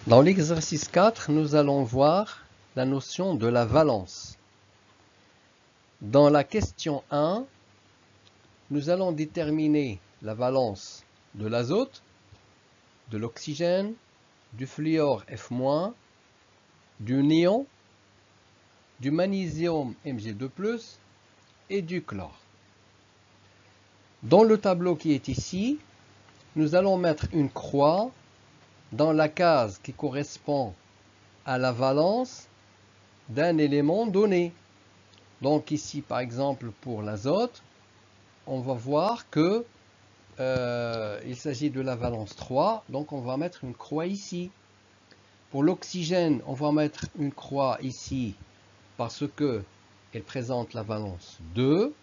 Dans l'exercice 4, nous allons voir la notion de la valence. Dans la question 1, nous allons déterminer la valence de l'azote, de l'oxygène, du fluor F-, du néon, du magnésium Mg2+, et du chlore. Dans le tableau qui est ici, nous allons mettre une croix dans la case qui correspond à la valence d'un élément donné. Donc ici, par exemple, pour l'azote, on va voir que il s'agit de la valence 3, donc on va mettre une croix ici. Pour l'oxygène, on va mettre une croix ici parce que elle présente la valence 2.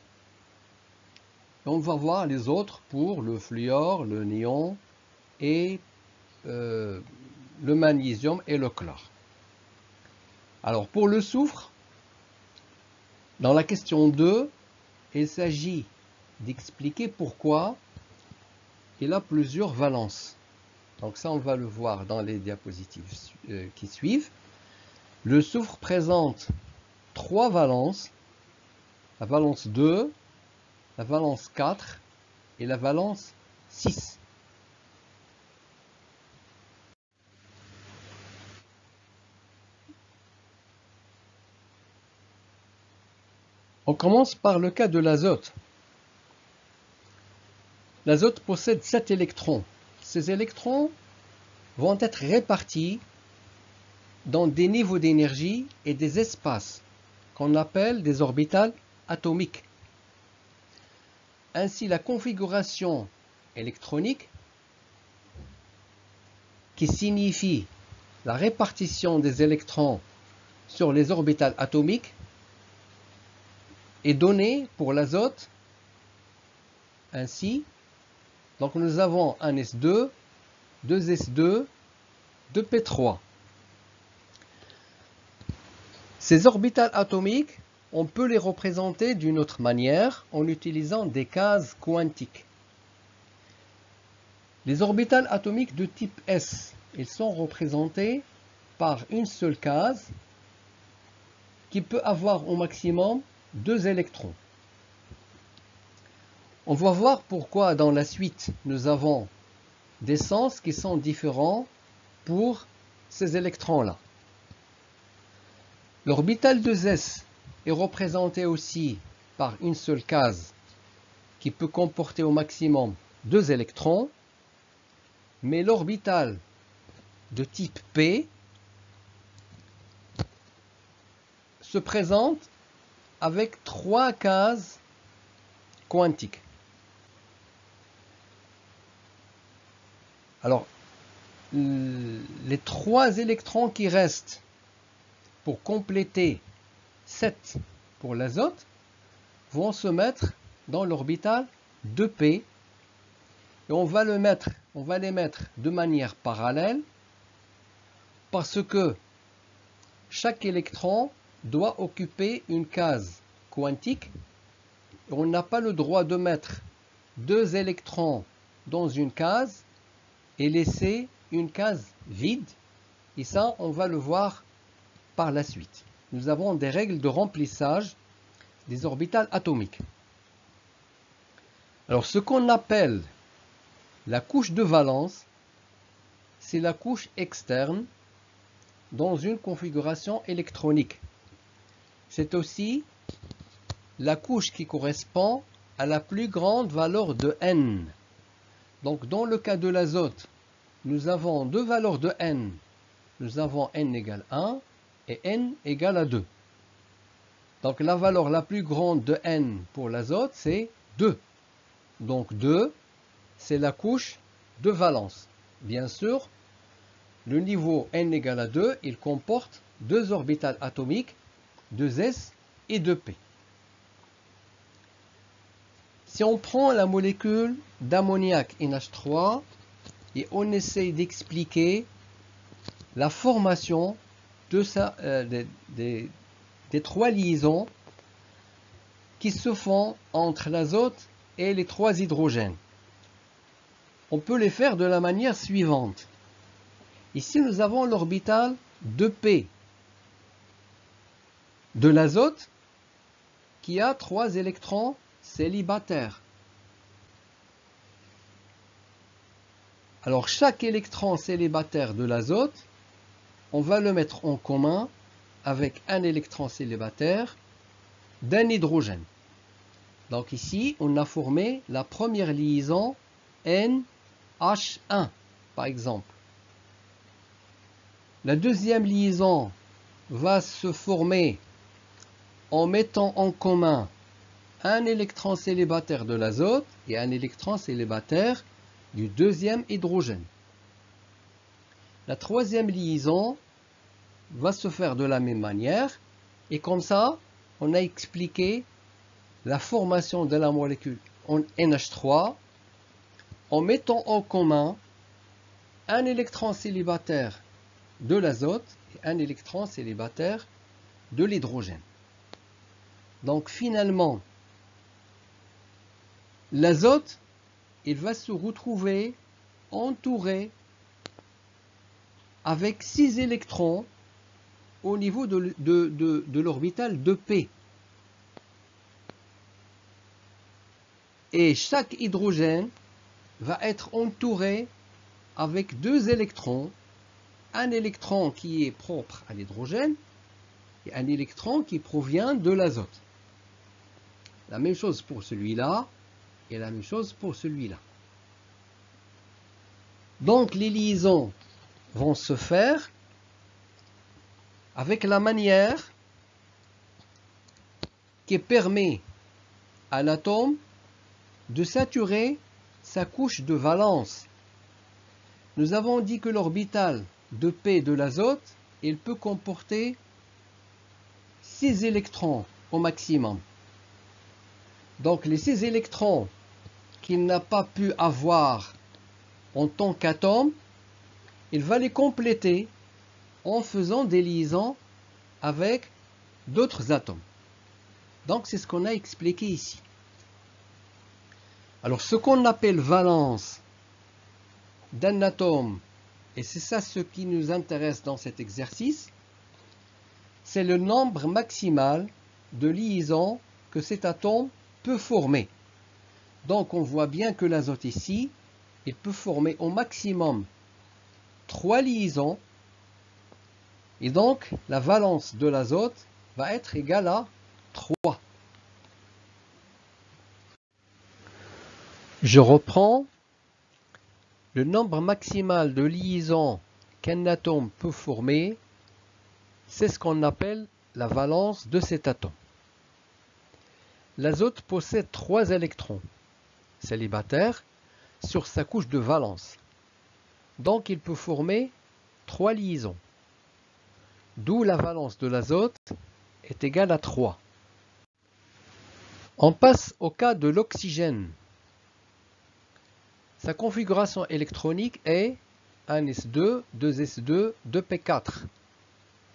Et on va voir les autres pour le fluor, le néon et le magnésium et le chlore. Alors pour le soufre, dans la question 2, il s'agit d'expliquer pourquoi il a plusieurs valences. Donc ça, on va le voir dans les diapositives qui suivent. Le soufre présente 3 valences, la valence 2, la valence 4 et la valence 6. On commence par le cas de l'azote. L'azote possède 7 électrons. Ces électrons vont être répartis dans des niveaux d'énergie et des espaces qu'on appelle des orbitales atomiques. Ainsi, la configuration électronique, qui signifie la répartition des électrons sur les orbitales atomiques, est donnée pour l'azote ainsi. Donc nous avons un S2, 2 S2, 2 P3. Ces orbitales atomiques, on peut les représenter d'une autre manière en utilisant des cases quantiques. Les orbitales atomiques de type S, ils sont représentés par une seule case qui peut avoir au maximum 2 électrons. On va voir pourquoi dans la suite nous avons des sens qui sont différents pour ces électrons-là. L'orbitale 2s est représentée aussi par une seule case qui peut comporter au maximum 2 électrons, mais l'orbitale de type P se présente avec 3 cases quantiques. Alors, les 3 électrons qui restent pour compléter 7 pour l'azote vont se mettre dans l'orbitale 2p et on va les mettre de manière parallèle parce que chaque électron doit occuper une case quantique et on n'a pas le droit de mettre 2 électrons dans une case et laisser une case vide, et ça on va le voir par la suite. Nous avons des règles de remplissage des orbitales atomiques. Alors ce qu'on appelle la couche de valence, c'est la couche externe dans une configuration électronique. C'est aussi la couche qui correspond à la plus grande valeur de n. Donc dans le cas de l'azote, nous avons 2 valeurs de n. Nous avons n égale 1 et n égale à 2. Donc la valeur la plus grande de n pour l'azote, c'est 2. Donc 2, c'est la couche de valence. Bien sûr, le niveau n égale à 2, il comporte 2 orbitales atomiques, 2s et 2p. Si on prend la molécule d'ammoniac NH3 et on essaye d'expliquer la formation de des 3 liaisons qui se font entre l'azote et les 3 hydrogènes, on peut les faire de la manière suivante. Ici, nous avons l'orbital 2p de l'azote qui a 3 électrons célibataires. Alors, chaque électron célibataire de l'azote, on va le mettre en commun avec un électron célibataire d'un hydrogène. Donc ici, on a formé la première liaison NH1, par exemple. La deuxième liaison va se former en mettant en commun un électron célibataire de l'azote et un électron célibataire du deuxième hydrogène. La troisième liaison va se faire de la même manière, et comme ça, on a expliqué la formation de la molécule en NH3 en mettant en commun un électron célibataire de l'azote et un électron célibataire de l'hydrogène. Donc finalement, l'azote, il va se retrouver entouré avec 6 électrons au niveau de l'orbital 2p. Et chaque hydrogène va être entouré avec 2 électrons, un électron qui est propre à l'hydrogène et un électron qui provient de l'azote. La même chose pour celui-là et la même chose pour celui-là. Donc les liaisons vont se faire avec la manière qui permet à l'atome de saturer sa couche de valence. Nous avons dit que l'orbital de P de l'azote, il peut comporter 6 électrons au maximum. Donc les 6 électrons qu'il n'a pas pu avoir en tant qu'atome, il va les compléter en faisant des liaisons avec d'autres atomes. Donc c'est ce qu'on a expliqué ici. Alors ce qu'on appelle valence d'un atome, et c'est ça ce qui nous intéresse dans cet exercice, c'est le nombre maximal de liaisons que cet atome peut former. Donc on voit bien que l'azote ici, il peut former au maximum 3 liaisons, et donc la valence de l'azote va être égale à 3. Je reprends. Le nombre maximal de liaisons qu'un atome peut former, c'est ce qu'on appelle la valence de cet atome. L'azote possède 3 électrons célibataires sur sa couche de valence. Donc il peut former 3 liaisons. D'où la valence de l'azote est égale à 3. On passe au cas de l'oxygène. Sa configuration électronique est 1s2, 2s2, 2p4,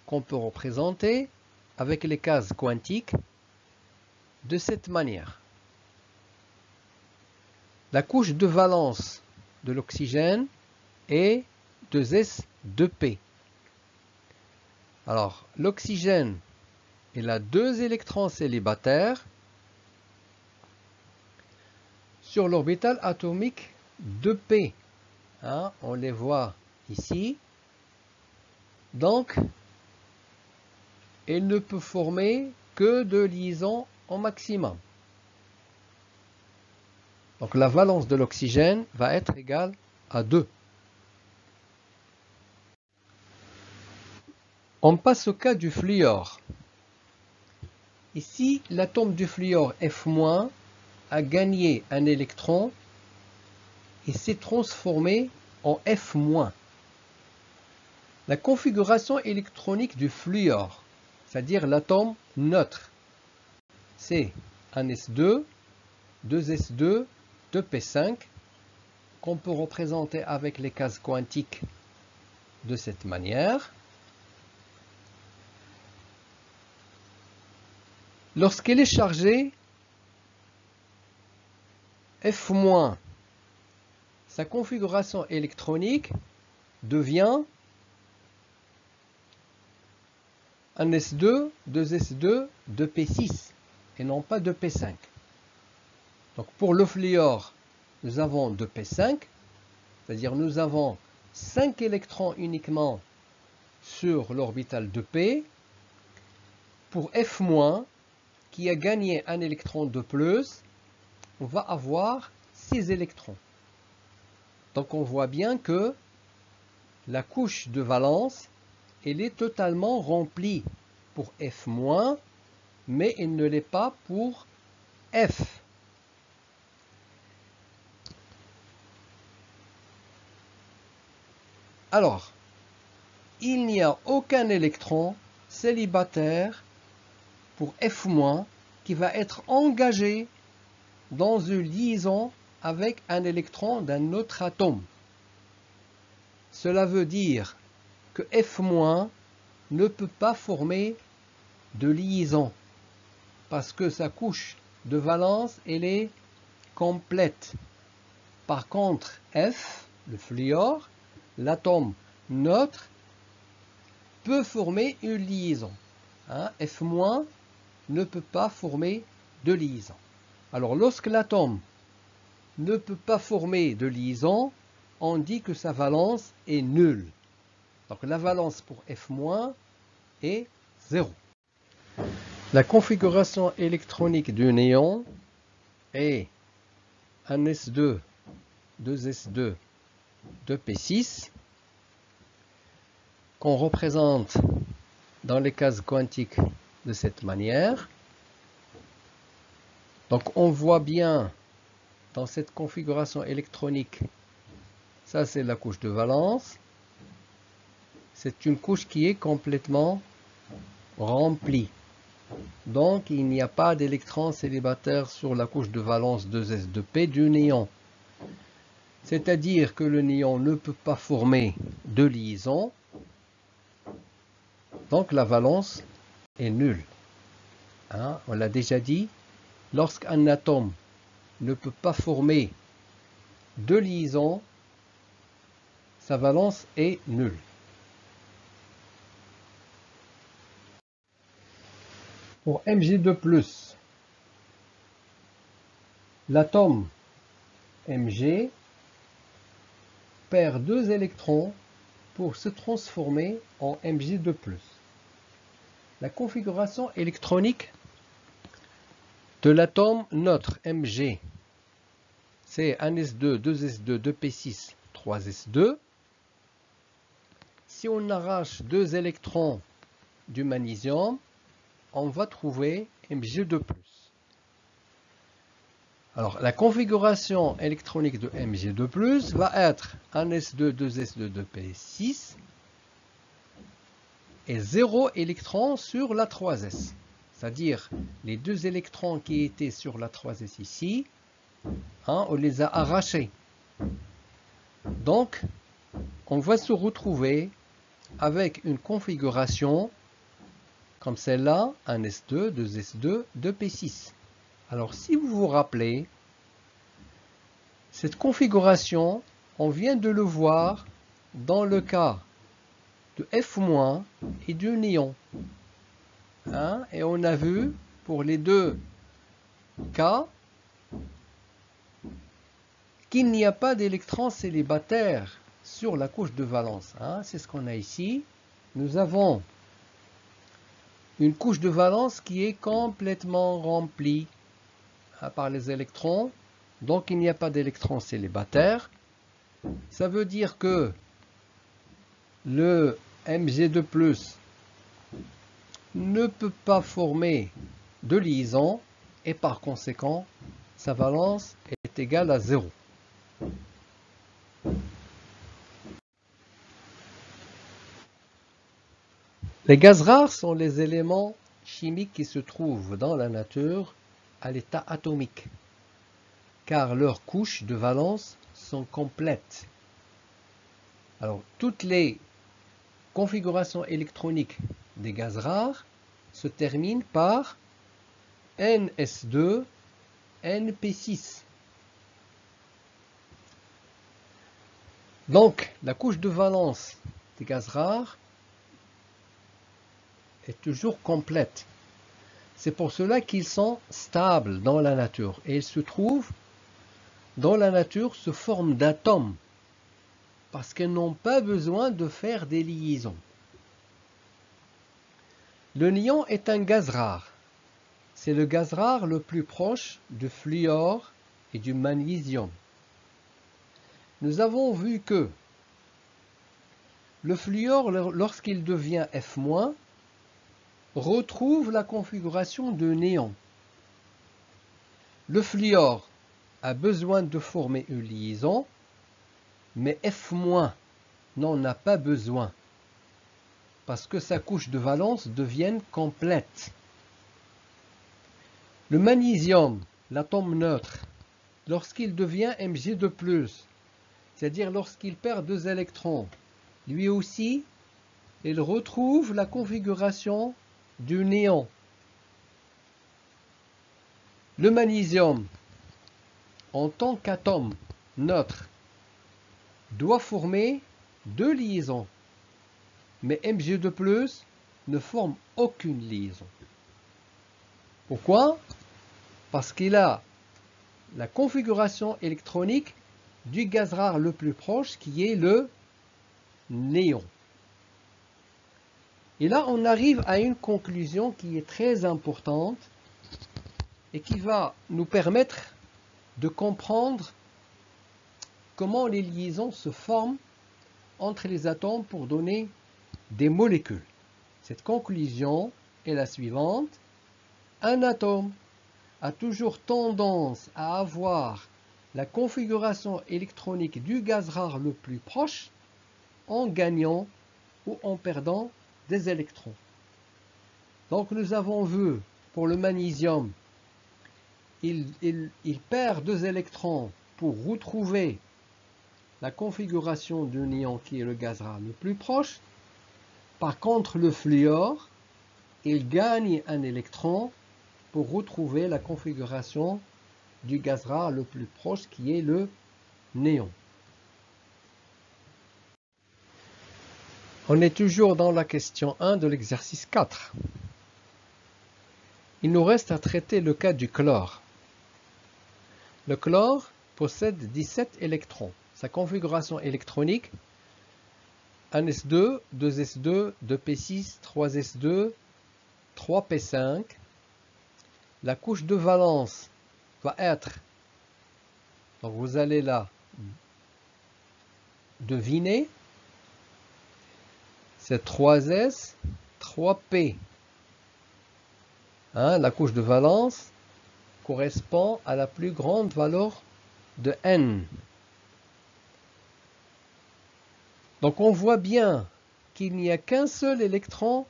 qu'on peut représenter avec les cases quantiques de cette manière. La couche de valence de l'oxygène est 2s, 2p. Alors, l'oxygène, il a 2 électrons célibataires sur l'orbital atomique 2p. On les voit ici. Donc, il ne peut former que 2 liaisons au maximum. Donc, la valence de l'oxygène va être égale à 2. On passe au cas du fluor. Ici, l'atome du fluor F- a gagné un électron et s'est transformé en F-. La configuration électronique du fluor, c'est-à-dire l'atome neutre, c'est 1s2, 2s2, 2p5, qu'on peut représenter avec les cases quantiques de cette manière. Lorsqu'elle est chargée, F-, sa configuration électronique devient un S2, 2S2, 2P6 et non pas 2P5. Donc pour le fluor, nous avons 2P5, c'est-à-dire nous avons 5 électrons uniquement sur l'orbital 2P. Pour F-, qui a gagné un électron de plus, on va avoir 6 électrons. Donc on voit bien que la couche de valence, elle est totalement remplie pour F-, mais elle ne l'est pas pour F. Alors, il n'y a aucun électron célibataire pour F- qui va être engagé dans une liaison avec un électron d'un autre atome. Cela veut dire que F- ne peut pas former de liaison parce que sa couche de valence elle est complète. Par contre, F, le fluor, l'atome neutre, peut former une liaison. F- ne peut pas former de liaison. Alors lorsque l'atome ne peut pas former de liaison, on dit que sa valence est nulle. Donc la valence pour F- est 0. La configuration électronique du néon est un S2, 2S2, 2P6 qu'on représente dans les cases quantiques de cette manière. Donc on voit bien dans cette configuration électronique, ça c'est la couche de valence. C'est une couche qui est complètement remplie. Donc il n'y a pas d'électrons célibataires sur la couche de valence 2s2p du néon. C'est-à-dire que le néon ne peut pas former de liaison. Donc la valence est nulle. On l'a déjà dit, lorsqu'un atome ne peut pas former de liaison, sa valence est nulle. Pour Mg2+, l'atome Mg perd 2 électrons pour se transformer en Mg2+. La configuration électronique de l'atome neutre Mg, c'est 1s2, 2s2, 2p6, 3s2. Si on arrache 2 électrons du magnésium, on va trouver Mg2+. Alors, la configuration électronique de Mg2+, va être 1s2, 2s2, 2p6 et 0 électrons sur la 3s. C'est-à-dire, les 2 électrons qui étaient sur la 3s ici, on les a arrachés. Donc, on va se retrouver avec une configuration comme celle-là, 1s2, 2s2, 2p6. Alors, si vous vous rappelez, cette configuration, on vient de le voir dans le cas de F- et du néon. Et on a vu, pour les deux cas, qu'il n'y a pas d'électrons célibataires sur la couche de valence. C'est ce qu'on a ici. Nous avons une couche de valence qui est complètement remplie par les électrons. Donc il n'y a pas d'électrons célibataires. Ça veut dire que le Mg2+ ne peut pas former de liaison et par conséquent sa valence est égale à 0. Les gaz rares sont les éléments chimiques qui se trouvent dans la nature à l'état atomique, car leurs couches de valence sont complètes. Alors, toutes les configurations électroniques des gaz rares se terminent par NS2, NP6. Donc, la couche de valence des gaz rares est toujours complète. C'est pour cela qu'ils sont stables dans la nature. Et ils se trouvent dans la nature sous forme d'atomes. Parce qu'ils n'ont pas besoin de faire des liaisons. Le néon est un gaz rare. C'est le gaz rare le plus proche du fluor et du magnésium. Nous avons vu que le fluor, lorsqu'il devient F-, retrouve la configuration de néon. Le fluor a besoin de former une liaison, mais F- n'en a pas besoin, parce que sa couche de valence devient complète. Le magnésium, l'atome neutre, lorsqu'il devient Mg2+, c'est-à-dire lorsqu'il perd 2 électrons, lui aussi, il retrouve la configuration du néon. Le magnésium, en tant qu'atome neutre, doit former 2 liaisons, mais Mg2+ ne forme aucune liaison. Pourquoi? Parce qu'il a la configuration électronique du gaz rare le plus proche, qui est le néon. Et là, on arrive à une conclusion qui est très importante et qui va nous permettre de comprendre comment les liaisons se forment entre les atomes pour donner des molécules. Cette conclusion est la suivante. Un atome a toujours tendance à avoir la configuration électronique du gaz rare le plus proche en gagnant ou en perdant des électrons. Donc nous avons vu pour le magnésium, il perd 2 électrons pour retrouver la configuration du néon qui est le gaz rare le plus proche. Par contre, le fluor, il gagne un électron pour retrouver la configuration du gaz rare le plus proche qui est le néon. On est toujours dans la question 1 de l'exercice 4. Il nous reste à traiter le cas du chlore. Le chlore possède 17 électrons. Sa configuration électronique, 1s2, 2s2, 2p6, 3s2, 3p5. La couche de valence va être, donc vous allez là deviner, c'est 3s, 3p. La couche de valence correspond à la plus grande valeur de n. Donc on voit bien qu'il n'y a qu'un seul électron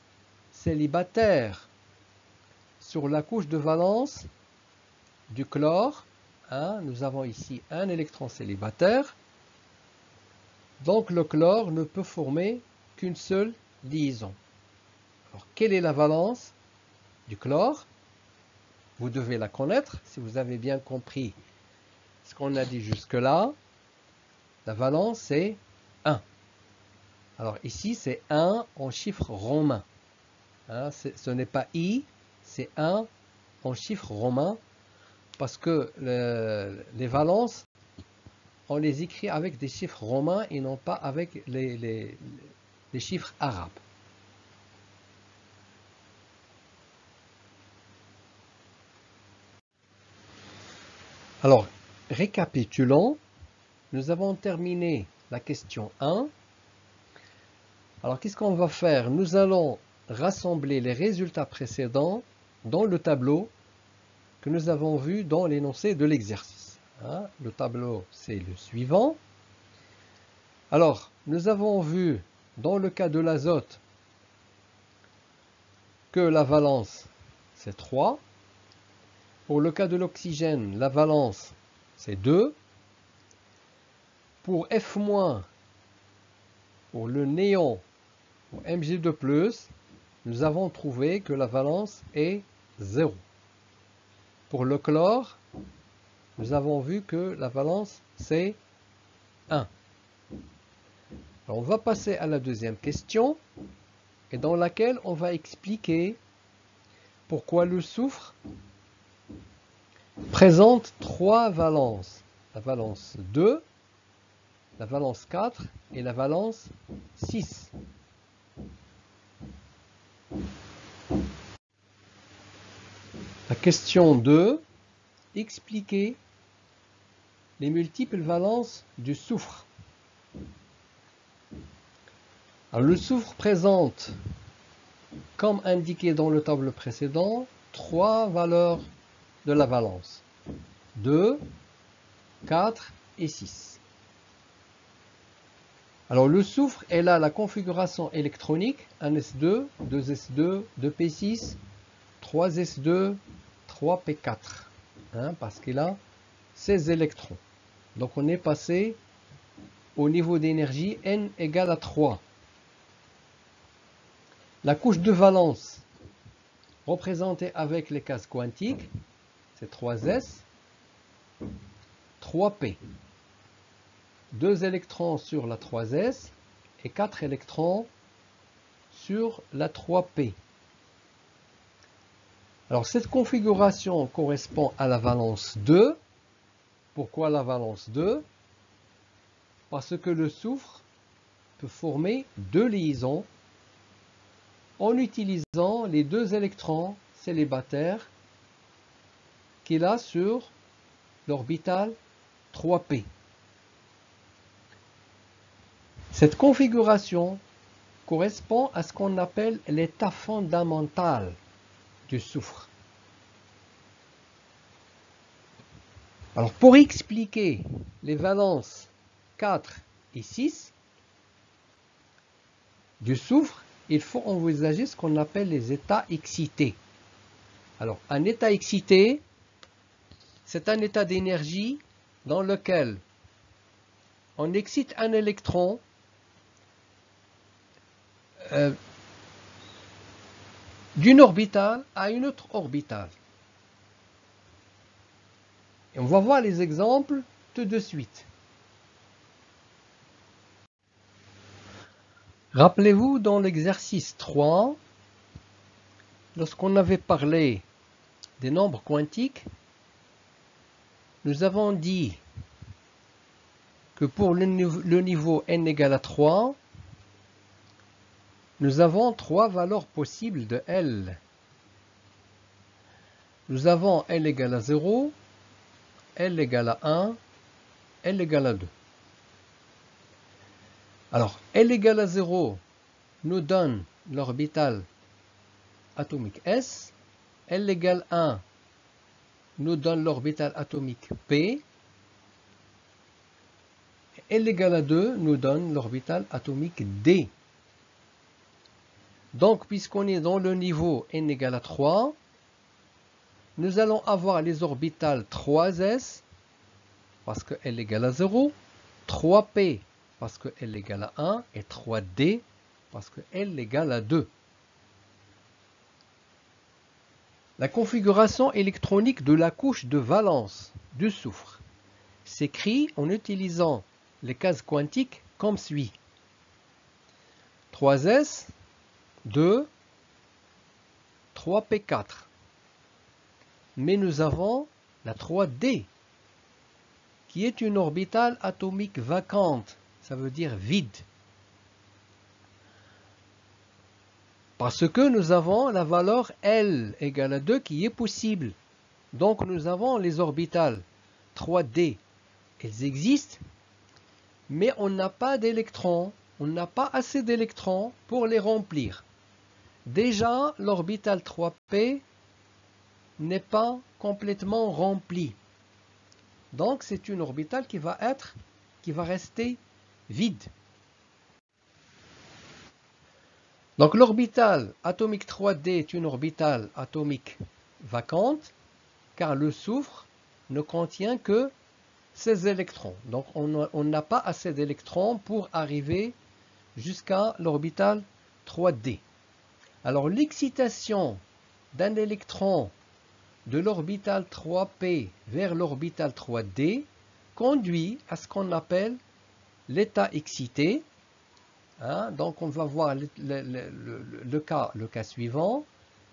célibataire sur la couche de valence du chlore. Nous avons ici un électron célibataire. Donc le chlore ne peut former qu'une seule liaison. Alors quelle est la valence du chlore? Vous devez la connaître si vous avez bien compris ce qu'on a dit jusque-là. La valence c'est 1. Alors ici c'est 1 en chiffre romain. Ce n'est pas I, c'est 1 en chiffre romain parce que les valences, on les écrit avec des chiffres romains et non pas avec les chiffres arabes. Alors, récapitulons, nous avons terminé la question 1. Alors, qu'est-ce qu'on va faire? Nous allons rassembler les résultats précédents dans le tableau que nous avons vu dans l'énoncé de l'exercice. Le tableau, c'est le suivant. Alors, nous avons vu dans le cas de l'azote que la valence, c'est 3. Pour le cas de l'oxygène, la valence, c'est 2. Pour F-, pour le néon, pour Mg2+, nous avons trouvé que la valence est 0. Pour le chlore, nous avons vu que la valence, c'est 1. Alors, on va passer à la deuxième question. et dans laquelle on va expliquer pourquoi le soufre présente trois valences. La valence 2, la valence 4 et la valence 6. La question 2, expliquer les multiples valences du soufre. Alors, le soufre présente, comme indiqué dans le tableau précédent, trois valeurs de la valence. 2, 4 et 6. Alors le soufre est là la configuration électronique 1s2, 2s2, 2p6, 3s2, 3p4. Parce qu'il a 16 électrons. Donc on est passé au niveau d'énergie n égale à 3. La couche de valence représentée avec les cases quantiques, c'est 3s, 3p. 2 électrons sur la 3s et 4 électrons sur la 3p. Alors cette configuration correspond à la valence 2. Pourquoi la valence 2? Parce que le soufre peut former deux liaisons en utilisant les 2 électrons célibataires qu'il a sur l'orbital 3p. Cette configuration correspond à ce qu'on appelle l'état fondamental du soufre. Alors pour expliquer les valences 4 et 6 du soufre, il faut envisager ce qu'on appelle les états excités. Alors un état excité, c'est un état d'énergie dans lequel on excite un électron d'une orbitale à une autre orbitale. Et on va voir les exemples tout de suite. Rappelez-vous dans l'exercice 3, lorsqu'on avait parlé des nombres quantiques, nous avons dit que pour le niveau n égale à 3, nous avons trois valeurs possibles de L. Nous avons L égale à 0, L égale à 1, L égale à 2. Alors, L égale à 0 nous donne l'orbital atomique S. L égale 1 nous donne l'orbital atomique P. L égale à 2 nous donne l'orbital atomique D. Donc, puisqu'on est dans le niveau n égale à 3, nous allons avoir les orbitales 3s, parce que L égale à 0, 3p, parce que L égale à 1, et 3d, parce que L égale à 2. La configuration électronique de la couche de valence du soufre s'écrit en utilisant les cases quantiques comme suit. 3s, 2, 3p4. Mais nous avons la 3d, qui est une orbitale atomique vacante, ça veut dire vide. Parce que nous avons la valeur L égale à 2 qui est possible. Donc nous avons les orbitales 3D, elles existent, mais on n'a pas d'électrons, on n'a pas assez d'électrons pour les remplir. Déjà, l'orbital 3P n'est pas complètement rempli. Donc c'est une orbitale qui va rester vide. Donc l'orbitale atomique 3D est une orbitale atomique vacante, car le soufre ne contient que 16 électrons. Donc on n'a pas assez d'électrons pour arriver jusqu'à l'orbitale 3D. Alors l'excitation d'un électron de l'orbital 3P vers l'orbital 3D conduit à ce qu'on appelle l'état excité. Hein? Donc on va voir le cas suivant.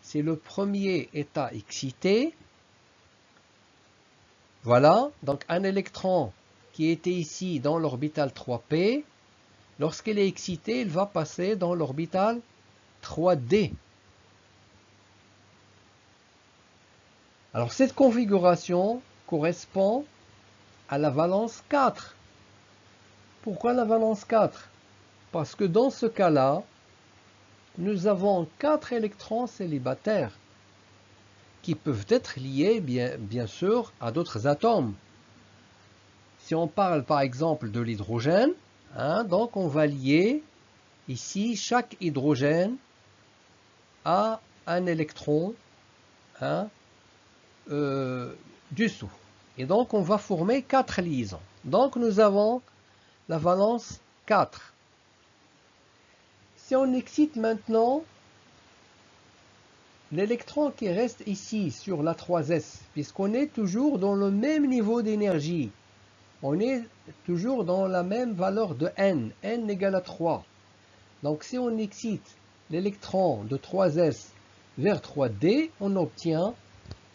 C'est le premier état excité. Voilà, donc un électron qui était ici dans l'orbital 3p, lorsqu'il est excité, il va passer dans l'orbital 3d. Alors cette configuration correspond à la valence 4. Pourquoi la valence 4? Parce que dans ce cas-là, nous avons 4 électrons célibataires qui peuvent être liés bien sûr à d'autres atomes. Si on parle par exemple de l'hydrogène, hein, donc on va lier ici chaque hydrogène à un électron, hein, du soufre. Et donc on va former 4 liaisons. Donc nous avons la valence 4. Si on excite maintenant l'électron qui reste ici sur la 3s, puisqu'on est toujours dans le même niveau d'énergie, on est toujours dans la même valeur de n égale à 3. Donc si on excite l'électron de 3s vers 3d, on obtient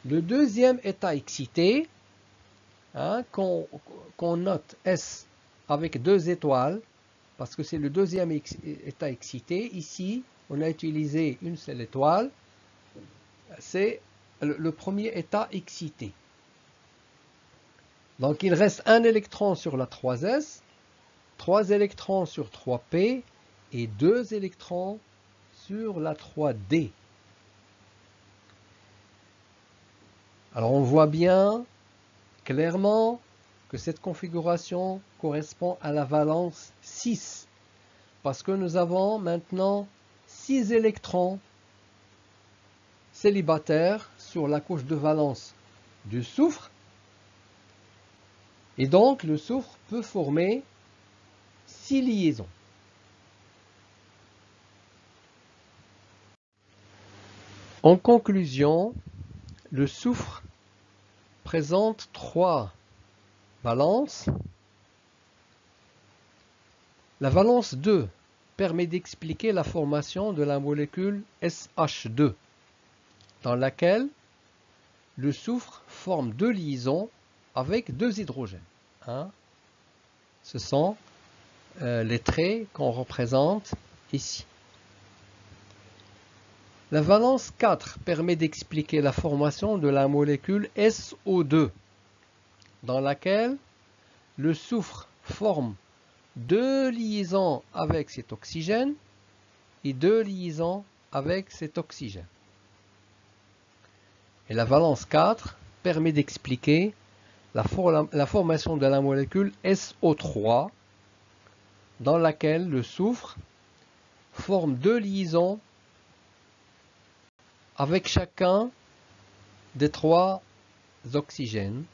le deuxième état excité, hein, qu'on note S avec 2 étoiles, parce que c'est le deuxième état excité. Ici, on a utilisé une seule étoile. C'est le premier état excité. Donc il reste un électron sur la 3s, 3 électrons sur 3p et 2 électrons sur la 3d. Alors on voit bien clairement que cette configuration correspond à la valence 6, parce que nous avons maintenant 6 électrons célibataires sur la couche de valence du soufre, et donc le soufre peut former 6 liaisons. En conclusion, le soufre présente 3 valences. La valence 2 permet d'expliquer la formation de la molécule SH2, dans laquelle le soufre forme 2 liaisons avec 2 hydrogènes. Hein? Ce sont les traits qu'on représente ici. La valence 4 permet d'expliquer la formation de la molécule SO2, dans laquelle le soufre forme 2 liaisons avec cet oxygène et 2 liaisons avec cet oxygène. Et la valence 4 permet d'expliquer la formation de la molécule SO3, dans laquelle le soufre forme 2 liaisons avec chacun des 3 oxygènes